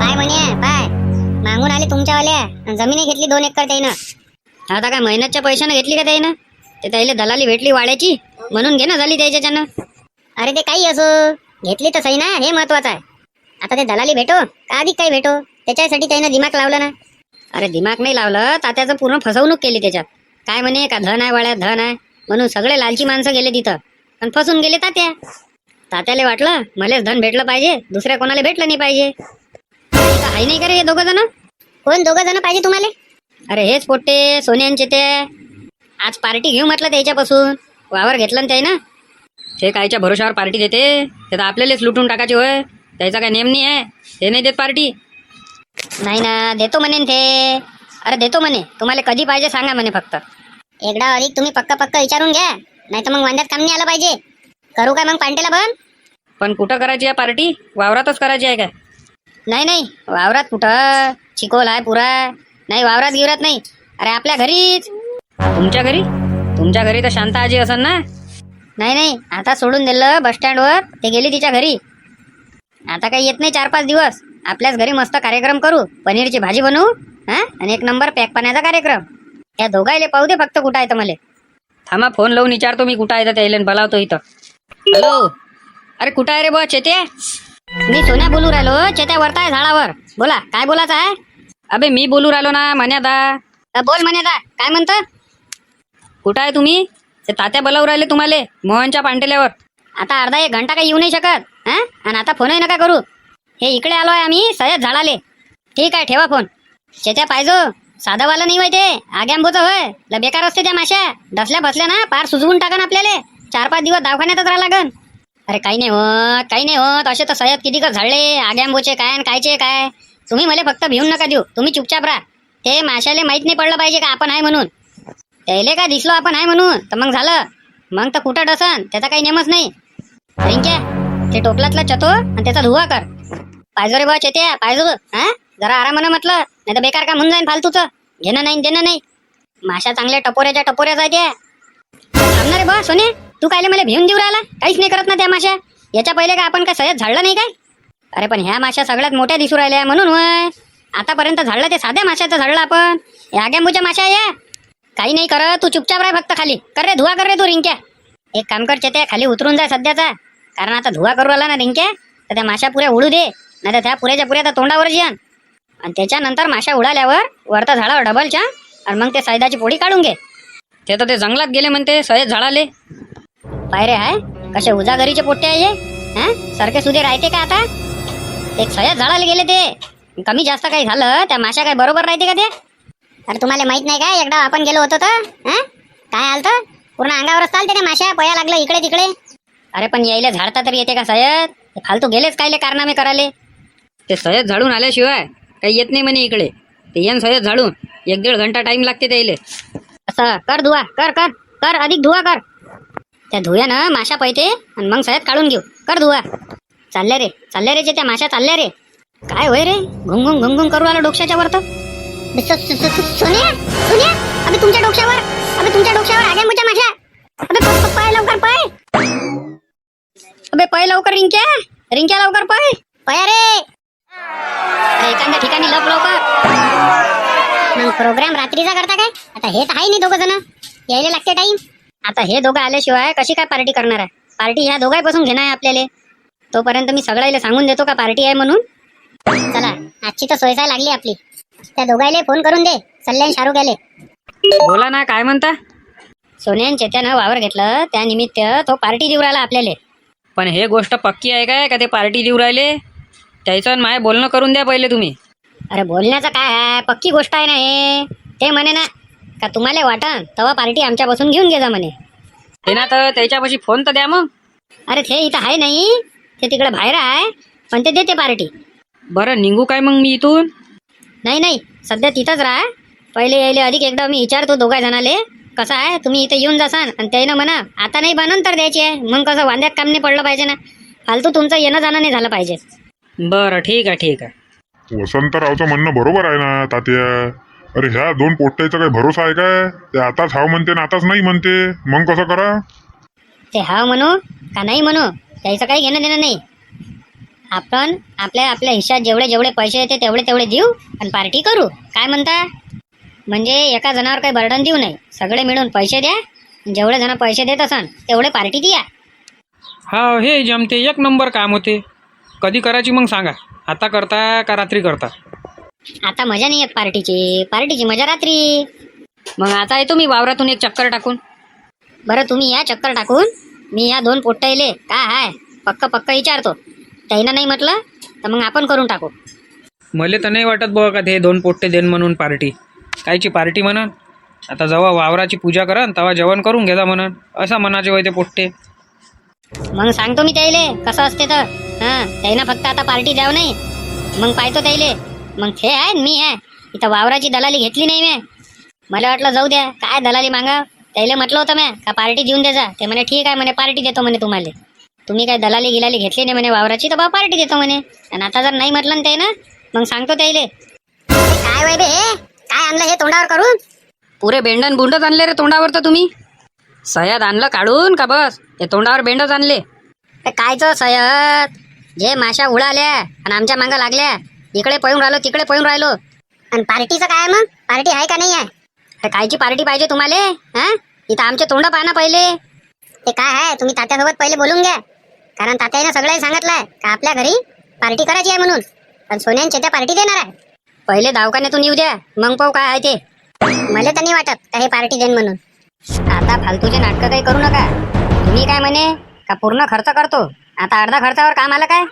काय म्हणे पाय मागून आले तुमच्यावाल्या जमीन घेतली 2 एकर त्यानं. आता काय मेहनतच्या पैशानं घेतली का त्यानं? ते त्याला दलाली भेटली वाड्याची म्हणून घेणं झाली त्याच्यानं. अरे ते काही असो घेतली तर सही ना, हे महत्वाचं आहे. आता ते दलाली भेटो का अधिक काही भेटो त्याच्यासाठी त्यानं दिमाग लावलं ना. अरे दिमाग नाही लावलं, तात्याचं पूर्ण फसवणूक केली त्याच्यात. काय म्हणे का धन आहे वाड्यात धन आहे म्हणून सगळे लालची माणसं गेले तिथं आणि फसून गेले तात्या. तात्याला वाटलं मलाच धन भेटलं पाहिजे, दुसऱ्या कोणाला भेटलं नाही पाहिजे. आहे नाही का रे हे 2 जण? कोण 2 जण पाहिजे तुम्हाला? अरे हेच पोट्टे सोन्यांचे ते. आज पार्टी घेऊ म्हटलं त्याच्यापासून, वावर घेतलं ना त्यानं. ते कायच्या भरोशावर पार्टी देते? ते तर आपल्यालाच लुटून टाकायचे होय. त्याचा काय नेम नाही आहे, ते नाही देत पार्टी. नाही ना देतो म्हणे ते. अरे देतो म्हणे, तुम्हाला कधी पाहिजे सांगा म्हणे फक्त. एकदा अधिक तुम्ही पक्का विचारून घ्या, नाही तर मग वांद्यात काम नाही आलं पाहिजे. करू काय मग पांटेला बन? पण कुठं करायची आहे पार्टी? वावरातच करायची आहे काय? नाही वावरात कुठं, चिकोल आहे पुरा. नाही वावरात गिवरात नाही, अरे आपल्या घरीच. तुमच्या घरी? तुमच्या घरी तर शांता आजी असन ना? नाही आता सोडून दिलं बस स्टँडवर, ते गेली तिच्या घरी. आता काही येत नाही 4-5 दिवस. आपल्याच घरी मस्त कार्यक्रम करू, पनीरची भाजी बनवू हा, आणि 1 नंबर पॅक पाण्याचा कार्यक्रम. या दोघायले पाहू दे फक्त कुठं आहे तर मला. थांबा फोन लावून विचारतो मी कुठं आहे तर त्याला बोलावतो इथं. हॅलो, अरे कुठं आहे रे बुवा चेत्या? मी सोन्या बोलू राहिलो, चेत्या वरता आहे झाडावर. बोला काय बोलायचं आहे? अबे मी बोलू राहिलो ना मन्यादा. बोल म्हणे काय म्हणतं? कुठं आहे तुम्ही? ते तात्या बोलावून राहिले तुम्हाला मोहनच्या पांटेल्यावर. आता अर्धा 1 घंटा काही येऊ नाही शकत हा, आणि आता फोनही नका करू. हे इकडे आलोय आम्ही सय्यद झाडाले. ठीक आहे ठेवा फोन. चेत्या पाहिजो साधावाला नाही माहिती, आग्याम्बोचं होय. ल बेकार असते त्या माश्या, डसल्या बसल्या ना पार सुजवून टाकन आपल्याला. 4-5 दिवस दवाखान्यातच राहा लागन. अरे काही नाही होत असे तर सय्यद किती कर झाडले आग्याम्बोचे काय आणि कायचे काय. तुम्ही मला फक्त भिवून नका देऊ, तुम्ही चुपचाप राहा. ते माशाले माहित नाही पडलं पाहिजे का आपण आहे म्हणून. त्याले का दिसलो आपण आहे म्हणून तर मग झालं, मग तर कुठं डसन त्याचा काही नेमच नाही. रिंक्या ते टोपलातला चतो आणि त्याचा धुवा कर. पाहिजो रे बा चेत्या पाहिजो हा, जरा आरामानं म्हटलं, नाही तर बेकार काम होऊन जाईन फालतूचं. घेणं नाही देणं नाही. माशा चांगल्या टपोऱ्या जाय त्या. थांबणार रे बा सोने, तू कायले मला भिवून देऊ राहिला? काहीच नाही करत ना त्या माशा. याच्या पहिले का आपण काय सय्यद झाडलं नाही काय? अरे पण ह्या माशा सगळ्यात मोठ्या दिसू राहिल्या म्हणून होय. आतापर्यंत झाडलं ते साध्या माशाचं झाडलं आपण, या आग्याम्बूच्या माशा या. काही नाही करत, तू चुपचाप राह फक्त खाली. कर रे धुवा कर रे तू रिंक्या. एक काम कर चेत्या, खाली उतरून जाय सध्याचा, कारण आता धुवा करू आला ना रिंक्या तर त्या माशा पुऱ्या उडू दे, नाही तर त्या पुऱ्याच्या पुऱ्या तोंडावर येन. आणि त्याच्यानंतर माशा उडाल्यावर वरता झाडावर डबलच्या आणि मग ते सैदाची पोळी काढून घे. ते तर ते जंगलात गेले म्हणते सय्यद झाडाले. पायरे आहे कसे उजागरीचे पोट्टे आहे हा, सारखे सुधे राहते का आता? एक सय्यद झाडाला गेले ते. कमी जास्त काही झालं त्या माशा काय बरोबर राहते का ते? अरे तुम्हाला माहित नाही का एकदा आपण गेलो होतो तर काय आलत, पूर्ण अंगावरच चालते त्या माशा, पया लागलं इकडे तिकडे. अरे पण यायला झाडता तरी येते का सय्यद? फालतू गेलेच कायले कारनामे कराले. ते सय्यद झाडून आल्याशिवाय काही येत नाही म्हणे इकडे. ते येन सय्यद झाडून 1-1.5 घंटा टाइम लागते त्याले. असं कर धुवा कर अधिक धुवा कर. त्या धुयानं माशा पैते आणि मग सय्यद काढून घेऊ. कर धुवा. चालल्या रे जे त्या माशा चालल्या रे. काय होय रे घुंगुंग करू आला डोक्याच्या वर तर. सोन्या अबे तुमच्या डोक्यावर आग्याम्बूच्या माशा. अबे पाय लवकर पाय. अबे पाय लवकर रिंक्या लवकर पाय. पया रे एखाद्या ठिकाणी लवकर. मग प्रोग्राम रात्रीचा करता काय? आता हे तर आहे नाही 2 जण, यायला लागते टाइम. आता हे दोघं आल्याशिवाय कशी काय पार्टी करणार आहे? पार्टी ह्या दोघांपासून घेणार आहे आपल्याला. तोपर्यंत मी सगळ्याला सांगून देतो का पार्टी आहे म्हणून. चला आजची तर सोयसाय लागली आपली. त्या दोघायले फोन करून दे, सल्ल्यान शाहरुख आले. बोला ना काय म्हणता? सोन्यान चेत्यानं वावर घेतलं त्या निमित्त तो पार्टी देऊ राहिला आपल्याला. पण हे गोष्ट पक्की आहे काय का ते पार्टी देऊ राहिले? त्याचं माय बोलणं करून द्या पहिले तुम्ही. अरे बोलण्याचं काय आहे, पक्की गोष्ट आहे ना हे. ते म्हणे ना का तुम्हाला वाटन तेव्हा पार्टी आमच्यापासून घेऊन घे जा म्हणे. ते ना तर त्याच्यापाशी फोन तर द्या मग. अरे ते इथं आहे नाही, ते तिकडे बाहेर आहे, पण ते देते पार्टी. बरं निघू काय मग मी इथून? नाही सध्या तिथंच राहा. पहिले यायले अधिक एकदा मी विचारतो 2 जणाले कसं आहे, तुम्ही इथे येऊन जासान आणि त्यानं म्हणा आता नाही बा नंतर द्यायची आहे. मग कसं वांद्यात काम नाही पडलं पाहिजे ना, फालतू तुमचं येणं जाणं नाही झालं पाहिजे. बरं ठीक आहे. वसंतरावचं म्हणणं बरोबर आहे ना तात्या. अरे ह्या 2 पोट्ट्याचा काही भरोसा आहे काय? ते आताच हाव म्हणते ना आताच नाही म्हणते, मग कसं करा? ते हाव म्हणू का नाही म्हणू त्याचं काही घेणं देणं नाही. आपण आपल्या आपल्या हिश्श्यात जेवढे जेवढे पैसे येते तेवढे तेवढे देऊ आणि पार्टी करू. काय म्हणता? म्हणजे एका जणावर काही बर्डन देऊ नये, सगळे मिळून पैसे द्या. जेवढे जण पैसे देत असन तेवढे पार्टी द्या. हा हे जमते, एक नंबर काम होते. कधी करायची मग सांगा, आता करता का रात्री करता? आता मजा नाही येत पार्टीची, पार्टीची मजा रात्री. मग आता येतो मी वावरातून एक चक्कर टाकून. बरं तुम्ही या चक्कर टाकून, मी या 2 पोट्टाईले काय हाय पक्क पक्क विचारतो. त्यानं नाही म्हटलं तर मग आपण करून टाकू. मले तर नाही वाटत बुवा का ते 2 पोट्टे देन म्हणून पार्टी. कायची पार्टी म्हणन? आता जेव्हा वावराची पूजा करन तेव्हा जेवण करून घेजा म्हणन, असं म्हणाचे होय ते पोट्टे. मग सांगतो मी त्याइले कसं असते तर. त्यानं फक्त आता पार्टी द्यावं नाही, मग पाहतो त्याइले. मग ते आहे न मी आहे, इथं वावराची दलाली घेतली नाही मी. मला वाटलं जाऊ द्या काय दलाली मागा. त्याला म्हटलं होतं मी का पार्टी देऊन द्यायचा. ते म्हणे ठीक आहे म्हणे, पार्टी देतो म्हणे तुम्हाला. तुम्ही काय दलाली गिलाली घेतली नाही म्हणे वावराची, तर बा पार्टी देतो म्हणे. आणि आता जर नाही म्हटलं ना ते ना, मग सांगतो त्याइले. काय वय बे, काय आणलं हे तोंडावर करून? पुरे बेंडन बुंडच आणले रे तोंडावर तर तुम्ही. सह्याद आणलं काढून का बस हे तोंडावर बेंडच आणले? कायचं सयत, जे माशा उडाल्या आणि आमच्या मागं लागल्या. इकडे पळून राहिलो तिकडे पळून राहिलो. आणि पार्टीचं काय मग? पार्टी आहे का नाही आहे? कायची पार्टी पाहिजे तुम्हाला? इथं आमचे तोंड पाहा ना पहिले. ते काय आहे, तुम्ही तात्यासोबत पहिले बोलून घ्या. कारण तात्याने सगळ्यांनी सांगितलंय का आपल्या घरी पार्टी करायची आहे म्हणून. पण सोन्यांचे त्या पार्टी देणार आहे. पहिले दवाखान्यातून येऊ द्या, मग पाहू काय आहे ते. मला तर नाही वाटत का हे पार्टी देईन म्हणून. आता फालतूचे नाटकं काही करू नका. तुम्ही काय म्हणे का पूर्ण खर्च करतो, आता अर्धा खर्चावर काम आलं काय?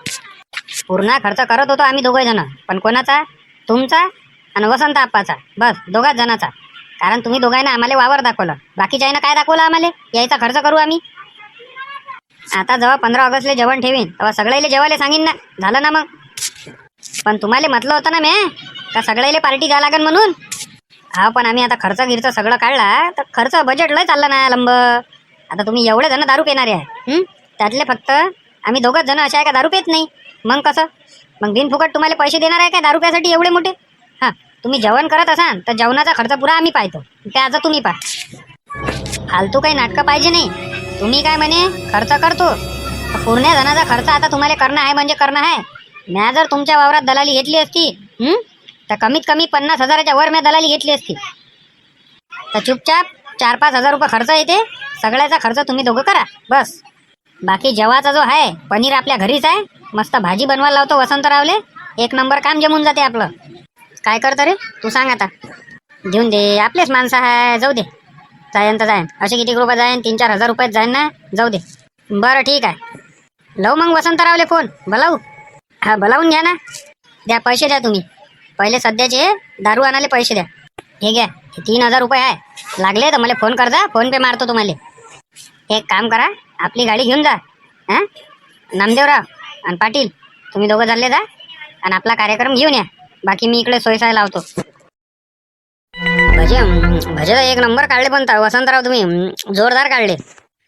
पूर्ण खर्च करत होतो आम्ही दोघे जण, पण कोणाचा? तुमचा आणि वसंत आप्पाचा, बस दोघाच जणाचा. कारण तुम्ही दोघांना आम्हाला वावर दाखवलं, बाकीच्या काय दाखवलं आम्हाला? यायचा खर्च करू आम्ही. आता जेव्हा 15 ऑगस्टला जेवण ठेवीन तेव्हा सगळ्याला जेवायला सांगीन ना, झालं ना मग. पण तुम्हाला म्हटलं होतं ना मी का सगळ्याला पार्टी द्या लागेल म्हणून. हा पण आम्ही आता खर्च गिरचं सगळं काढला तर खर्च बजेट लय चाललं ना लंब. आता तुम्ही एवढे जण दारू पिणारे आहे, त्यातले फक्त आम्ही दोघंच जण असे आहे का दारू पित नाही. मग कसं? मग बिनफुकट तुम्हाला पैसे देणार आहे का दारू प्यासाठी एवढे मोठे? हां, तुम्ही जेवण करत असाल तर जेवणाचा खर्च पुरा आम्ही पाहतो, त्याचा तुम्ही पहा. फालतू काही नाटकं पाहिजे नाही. तुम्ही काय म्हणे खर्च करतो, पूर्ण जणाचा खर्च आता तुम्हाला करणं आहे म्हणजे करणं आहे. म्या जर तुमच्या वावरात दलाली घेतली असती तर कमीत कमी 50,000च्या वर मी दलाली घेतली असती. तर चुपचाप 4-5 हजार रुपये खर्च येते, सगळ्याचा खर्च तुम्ही दोघं करा बस. बाकी जेवाचा जो आहे पनीर आपल्या घरीच आहे, मस्त भाजी बनवायला लावतो वसंतरावले, 1 नंबर काम जमून जाते आपलं. काय करतं रे तू सांग आता? देऊन दे, आपलेच माणसं आहे, जाऊ दे. जाईन तर जाईन, असे किती रुपये जाईन? 3-4 हजार रुपयात जाईन ना, जाऊ दे. बरं ठीक आहे, लावू मग वसंतरावले फोन. बोलावू? हा बोलावून घ्या ना. द्या पैसे द्या तुम्ही. पहिले सध्याचे दारू आणायला पैसे द्या. हे घ्या, हे 3,000 रुपये आहे. लागले तर मला फोन कर जा, फोन पे मारतो तुम्हाला. एक काम करा, आपली गाडी घेऊन जा. नामदेवराव आणि पाटील तुम्ही दोघं चालले जा आणि आपला कार्यक्रम घेऊन या. बाकी मी इकडे सोयसाय लावतो. भजे भजे तर 1 नंबर काढले, पण वसंतराव तुम्ही जोरदार काढले.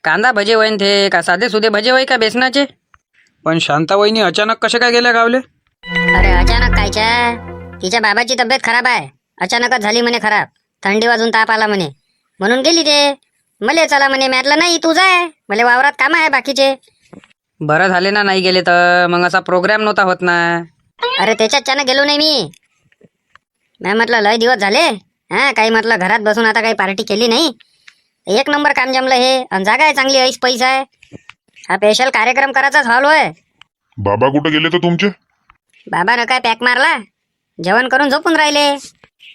कांदा भजे होईन ते का साधे सुधे भजे होई का बेसनाचे? पण शांताबाईनी अचानक कसे काय गेल्या गावले? अरे अचानक कायच्या, तिच्या बाबाची तब्येत खराब आहे. अचानकच झाली म्हणे खराब, थंडी वाजून ताप आला म्हणे, म्हणून गेली ते. मले चला म्हणे, म्हटलं नाही तू जाय, मला वावरात काम आहे बाकीचे. बरं झाले ना नाही गेले तर, मग असा प्रोग्राम नव्हता होत ना. अरे त्याच्यात गेलो नाही मी म्हटलं लय दिवस झाले, काही म्हटलं घरात बसून आता काही पार्टी केली नाही. 1 नंबर काम जमलं हे, आणि जागा आहे चांगली, ऐस पैसा आहे. हा स्पेशल कार्यक्रम करायचाच हॉल होय. बाबा कुठे गेले तर तुमचे? बाबानं काय पॅक मारला, जेवण करून झोपून राहिले.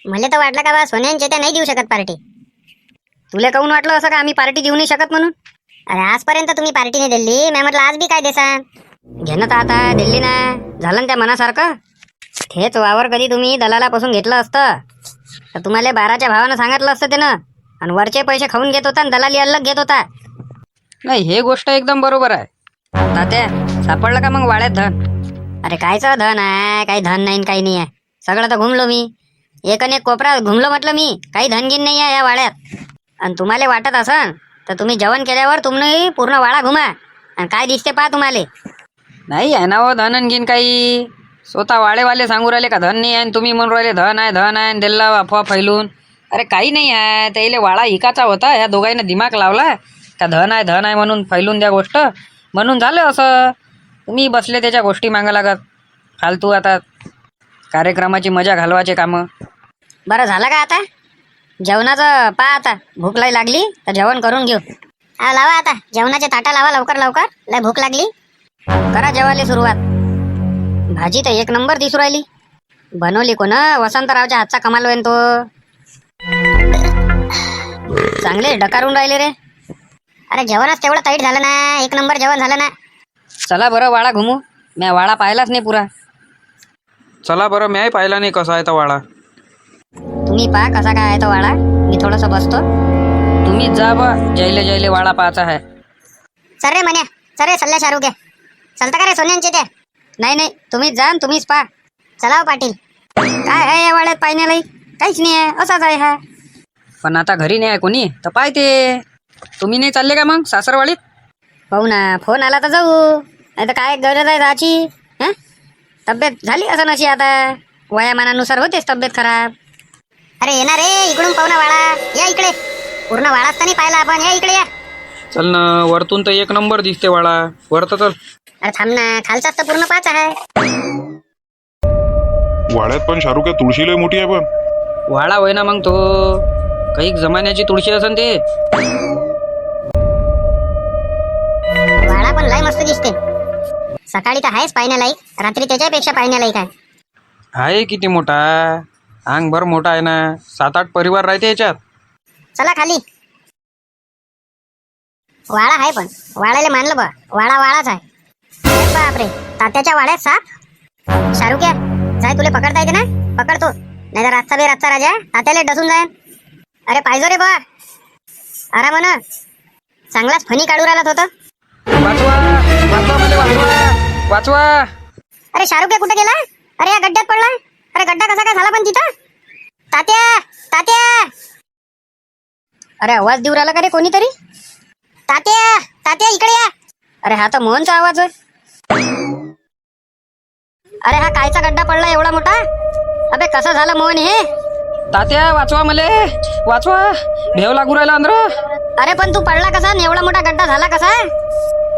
मला तर वाटलं का बा सोन्यांचे त्या नाही देऊ शकत पार्टी. तुला काहून वाटलं असं का आम्ही पार्टी देऊ नाही शकत म्हणून? अरे आजपर्यंत तुम्ही पार्टी नाही दिली, मी म्हटलं आज बी काय देसान. घेणं तर आता दिल्ली ना, झालं ना त्या मनासारखं. हेच वावर कधी तुम्ही दलालापासून घेतलं असतं तर तुम्हाला 12च्या भावानं सांगितलं असतं त्यानं, आणि वरचे पैसे खाऊन घेत होता आणि दलाली अलग घेत होता. नाही, हे गोष्ट एकदम बरोबर आहे. तात्या सापडलं का मग वाड्यात धन? अरे कायचं धन आहे, काही धन नाही काही नाही आहे. सगळं तर घुमलो मी, एक कोपरा घुमलो म्हटलं मी, काही धनगिन नाही आहे या वाड्यात. आणि तुम्हाला वाटत असन तर तुम्ही जेवण केल्यावर तुम्ही पूर्ण वाडा घुमा आणि काय दिसते पहा तुम्हाला. नाही आहे ना हो धन आणखीन काही. स्वतः वाडेवाले सांगू राहिले का धन नाही आहे, तुम्ही म्हणून राहिले धन आहे धन आहे, दिल्ला अफवा फैलून. अरे काही नाही आहे, त्याला वाडा हिकाचा होता, ह्या दोघांनी दिमाग लावला का धन आहे म्हणून फैलून द्या गोष्ट, म्हणून झालं असं. तुम्ही बसले त्याच्या गोष्टी मागा लागत फालतू. आता कार्यक्रमाची मजा घालवायचे कामं. बरं झालं का आता जेवणाचं पहा. आता भूक लय लागली तर जेवण करून घेऊ. हा लावा आता जेवणाचे ताटा लावा लवकर लवकर. लय भूक लागली. करा जेवायला सुरुवात. भाजी तर एक नंबर दिसू राहिली. बनवली कोण? वसंतरावच्या हातचा कमाल होईन तो. चांगले डकारून राहिले रे. अरे जेवणच तेवढं टाईट झालं ना. एक नंबर जेवण झालं ना. चला बरं वाडा घुमू. मी वाडा पाहिलाच नाही पुरा. चला बरं, मी पाहिला नाही कसा आहे तो वाडा. तुम्ही पहा कसा काय आहे तो वाडा. मी थोडस बसतो. तुम्हीच जा बा. जैले जैले वाडा पाहायचा आहे. चल रे म्हण्या. चल रे सल्ल्या शाहरुख आहे. चलता का रे सोन्यांचे ते? नाही नाही तुम्हीच जा तुम्हीच पहा. चला हो पाटील. काय आहे या वाड्यात पाहण्यालाही? काहीच नाही आहे. असाच आहे हा. पण आता घरी नाही आहे कोणी तर पाहते. तुम्ही नाही चालले का मग सासरवाडीत? पाहू ना. फोन आला तर जाऊ. नाही तर काय गरज आहे जायची? हं? तब्येत झाली असं नशी आता. वयामानानुसार होतेच तब्येत खराब. अरे येणार रे इकडून पाहू ना वाडा. या इकडे. पूर्ण वाडाच तर नाही पाहिला आपण. या इकडे या. चल ना, वरतून तर एक नंबर दिसते वाडा. वर तर चल. अरे थांब ना. खालचाच तर पूर्ण पाच आहे. वाड्यात पण शाहरुख आहे तुळशी लय मोठी आहे पण. वाडा होय ना मग तो. काही जमान्याची तुळशी असन ते. वाडा पण लय मस्त दिसते. सकाळी तर आहेच पाहण्यालायक. रात्री त्याच्यापेक्षा पाहण्यालायक आहे. आहे किती मोठा. अंगभर मोठा आहे ना. 7-8 परिवार राहते याच्यात. चला खाली. वाडा आहे पण वाड्याला मानलं बा. वाडा वाडाच आहे. अरे बापरे. तात्याच्या वाड्यात साप. शाहरुख या जाय. तुला पकडता येते ना? पकडतो. नाही तर रातचा बे रातचा राजा तात्याला डसून जाय. अरे पाहिजो रे बा. आराम ना. चांगलाच फणी काढू राहिलात होतं. वाचवा वाचवा मला वाचवा वाचवा. अरे शाहरुख कुठे गेला? अरे या गड्ड्यात पडला. अरे गड्डा कसा काय झाला पण तिथं? तात्या तात्या. अरे आवाज देऊ राहिला का रे कोणीतरी? तात्या तात्या इकडे या. अरे हा तर मोहनचा आवाज आहे. अरे हा कायचा गड्डा पडला एवढा मोठा? अबे कसं झालं मोहन हे? तात्या वाचवा मले वाचवा. भेव लागू राहिला अंद्र. अरे पण तू पडला कसा आणि एवढा मोठा गड्डा झाला कसा?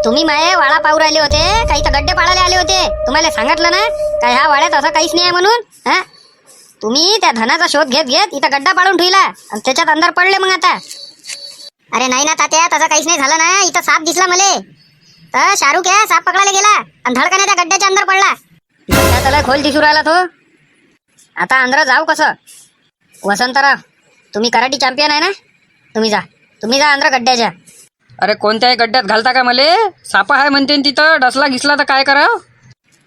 तुम्ही माये वाडा पाहू राहिले होते. काही तर गड्डे पाडायला आले होते. तुम्हाला सांगितलं ना काय ह्या वाड्यात असं काहीच नाही आहे म्हणून. हा तुम्ही त्या धनाचा शोध घेत घेत इथं गड्डा पाडून ठेवला आणि त्याच्यात अंदर पडले मग आता. अरे नाही ना तात्या तसं काहीच नाही झालं ना. इथं साप दिसला मले. तर शाहरुख या साप पकडायला गेला आणि धडकाने त्या गड्ड्याच्या अंदर पडला. त्याला खोल दिसू राहिला तो. आता अंदर जाऊ कसं? वसंतराव तुम्ही कराटी चॅम्पियन आहे ना. तुम्ही जा अंदर गड्ड्याच्या. अरे कोणत्याही गड्ड्यात घालता का मले? सापा आहे म्हणते न तिथं. डसला घिसला तर काय करावं?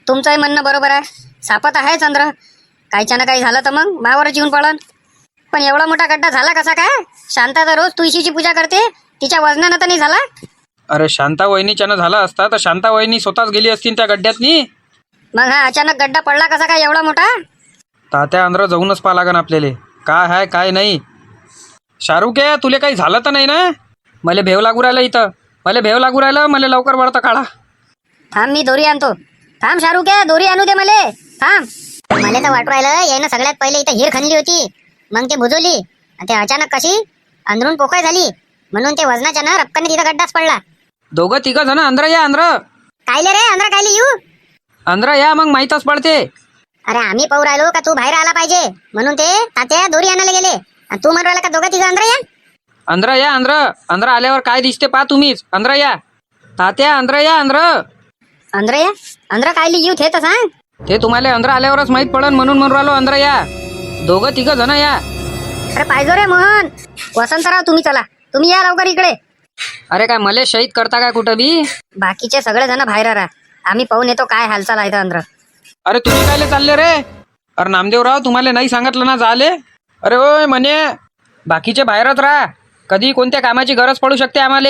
तुमचंही म्हणणं बरोबर आहे. सापत आहे चंद्र. काहीच्या ना काही झालं तर मग मावरच येऊन पडन. पण एवढा मोठा गड्डा झाला कसा काय? शांता तर रोज तुळशीची पूजा करते. तिच्या वजनानं तर नाही झाला. अरे शांता वहिनीच्यानं झाला असता तर शांता वहिनी स्वतःच गेली असतील त्या गड्ड्यातनी. मग हा अचानक गड्डा पडला कसा काय एवढा मोठा? तात्या अंदर जाऊनच पाहा लागन आपल्याला काय आहे काय नाही. शाहरुख आहे तुले काही झालं तर नाही ना? मले भेव लागू राहिलं इथं. मले भेव लागू राहिलं. मला लवकर वळतं काढा. थांब मी दोरी आणतो. थांब शाहरुख आहे दोरी आणू दे मले. थांब. मला तर वाटू राहिलं यानं सगळ्यात पहिले इथं हिर खणली होती. मग ते बुजवली आणि ते अचानक कशी अंदरून पोकळ झाली म्हणून ते वजनाच्या ना रक्कने तिथं गड्डाच पडला. दोघं तिघं जण अंदर या. अंदर कायले रे अंदर कायले येऊ? अंदर या मग माहीतच पडते. अरे आम्ही पाहू राहिलो का तू बाहेर आला पाहिजे म्हणून ते तात्या दोरी आणायला गेले आणि तू म्हणून राहिला का दोघं तिघं अंदर या. अंदर या. अंदर अंदर आल्यावर काय दिसते पहा तुम्हीच. अंदर या तात्या. अंदर या. अंदर या. अंदर कायले येऊ ते तर सांग. ते तुम्हाला अंदर आल्यावरच माहित पडन म्हणून म्हणून राहिलो. अंदर या. दोघं तिघं जण या. अरे पाहिजो रे मोहन. वसंतराव तुम्ही चला. तुम्ही या लवकर इकडे. अरे काय मले शहीद करता काय कुठं बी? बाकीचे सगळे जण बाहेर राहा. आम्ही पाहून येतो काय हालचाल आहे अंदर. अरे तुम्ही कायले चालले रे? अरे नामदेवराव तुम्हाला नाही सांगितलं ना झाले? अरे ओय म्हणे बाकीचे बाहेरच राहा. कधी कोणत्या कामाची गरज पडू शकते आम्हाला.